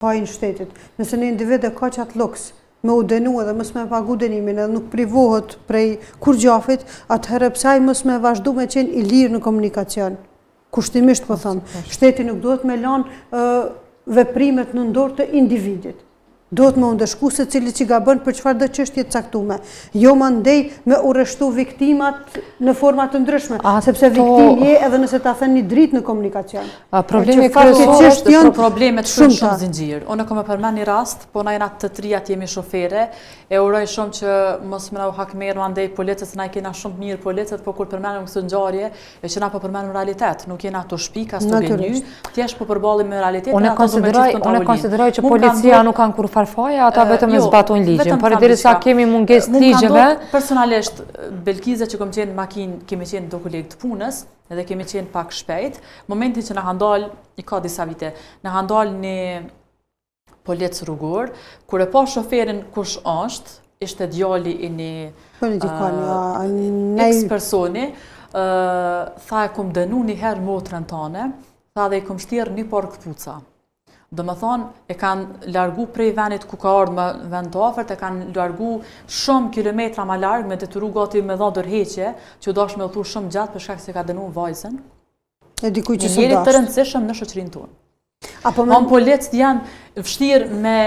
pajin shtetit. Nëse një individ e ka qatë luks me u denu edhe mos me pagu denimin edhe nuk privohet prej kur gjafit, atëherë pse ai mos me vazhdu me qenë i lirë në komunikacion. Kushtimisht po thëmë, shteti nuk duhet me lanë veprimet në dorë të individit. Duhet me ndëshku se cili që ga bënë për çfarë do çështje të caktume. Jo mandej me urreshtu viktimat në forma të ndryshme, sepse viktim je edhe nëse ta thënë një dritë në komunikacion. Problemi kryesor është problemet shumë zinxhir. Unë kam përmend një rast, po na jena të trijat jemi shofere, e uroj shumë që mos më na u hakmer mandej policës, na kena shumë mirë policët, po kur përmendëm këtë ngjarje, e që na po përmendëm realitet, nuk jena ato shpik as të gëny, thjesht po përballemi me realitetin. Unë konsideroj që policia nuk kanë kur farfaja, ata vetëm e zbatojnë ligjin, por derisa kemi mungesë të ligjeve. Personalisht Belkize që kam qenë makinë, kemi qenë do kolegë të punës, edhe kemi qenë pak shpejt. Momentin që na handal, i ka disa vite, na handal një policë rrugor, kur e pa shoferin kush është, ishte djali i një ex personi, tha e kum dënu një herë motrën tane, tha dhe i kum shtirë një por këpuca. Do më thonë, e kanë largu prej venit ku ka ardhë me vend të afërt, e kanë largu shumë kilometra ma largë, me detyru gati me dha dërheqje, që dash me u thu shumë gjatë për shkak se ka dënu vajzën. Një njeri të rëndësishëm në shoqërinë tonë. Policët janë vështirë me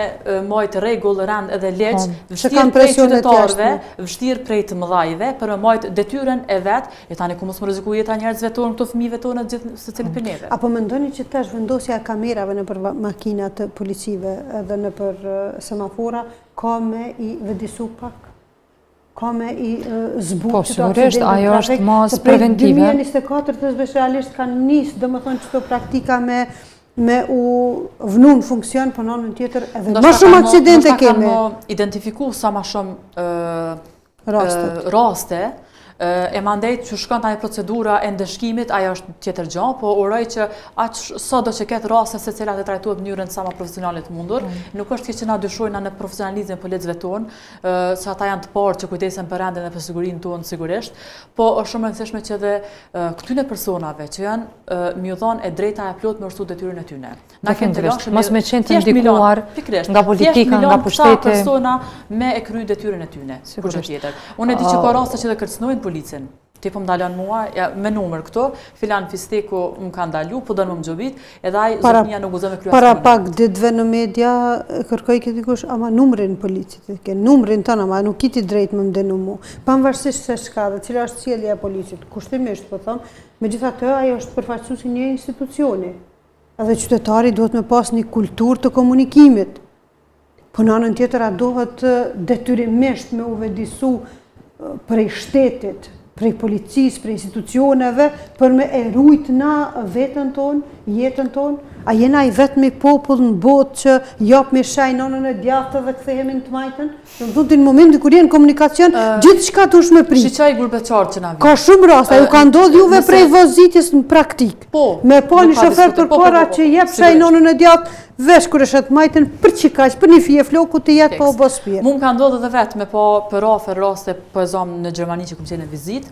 majtë rregull, rend edhe ligj, vështirë prej qytetarëve, vështirë prej të mëdhajve, për me majtë detyrën e vetë, e tani ku mos më rreziku jeta njerëzve tonë, këto fëmijëve tonë gjithë secili për neve. Apo mendoni që tash vendosja e kamerave nëpër makinat të policive edhe nëpër semafora ka me i vëdisu pak? Ka me i zbutë po, sigurisht, ajo është mas preventive. 2024 të specialisht kanë nisë, domethënë çdo praktika me u vënë në funksion, për në anën tjetër edhe më shumë aksidente kemi. Ndoshta kanë identifiku sa më shumë raste, e mandej që shkon tani procedura e ndëshkimit, ajo është tjetër gjë, po uroj që aq sado që ketë raste se cilat e trajtohet në mënyrën sa më profesionale të mundur. Nuk është që na dyshojnë në profesionalizmin e policëve tonë, se ata janë të parë që kujdesen për rendin dhe për sigurinë tonë sigurisht, po është shumë e rëndësishme që edhe këtyre personave që janë m'i dhënë e drejta e plot me ursu detyrën e tyre. Na kemi të lashëm mos me qenë të ndikuar nga politika, nga pushteti. Persona me e kry detyrën e tyre. Kur tjetër. Unë e di që ka raste që kërcënojnë policin. Ti po më dalon mua, me numër këto, filan Fisteku më ka ndalu, po do më gjobit, edhe ai zotnia nuk guzon me kryesin. Para pak ditëve në media kërkoj këtë dikush, ama numrin policit, numrin tonë, ama nuk kiti drejt më denu mu. Pavarësisht se çka dhe cila është sjellja e policit, kushtimisht po them, megjithatë ajo është përfaqësuesi një institucioni. Edhe qytetari duhet me pas një kulturë të komunikimit. Po në anën tjetër duhet detyrimisht me u vedisu prej shtetit, prej policisë, prej institucioneve, për me e rujt na vetën tonë, jetën tonë. A jena i vetëmi popull në botë që jap me shaj nonën e djathtë dhe kthehemi në të majtën? Në momentin kur jenë komunikacion, gjithë çka dush me prit. Shiqaj grupeqar që na vjen. Ka shumë raste, ju ka ndodhur juve prej vozitjes në praktik. Me pa një shofer tërpara që jep shaj nonën e djathtë, vesh kur është të majtën për çikaq, për një fije floku të jetë pa u bë spir. Mund ka ndodhur edhe vetë me pa për afër raste po e zom në Gjermani që kam qenë në vizitë.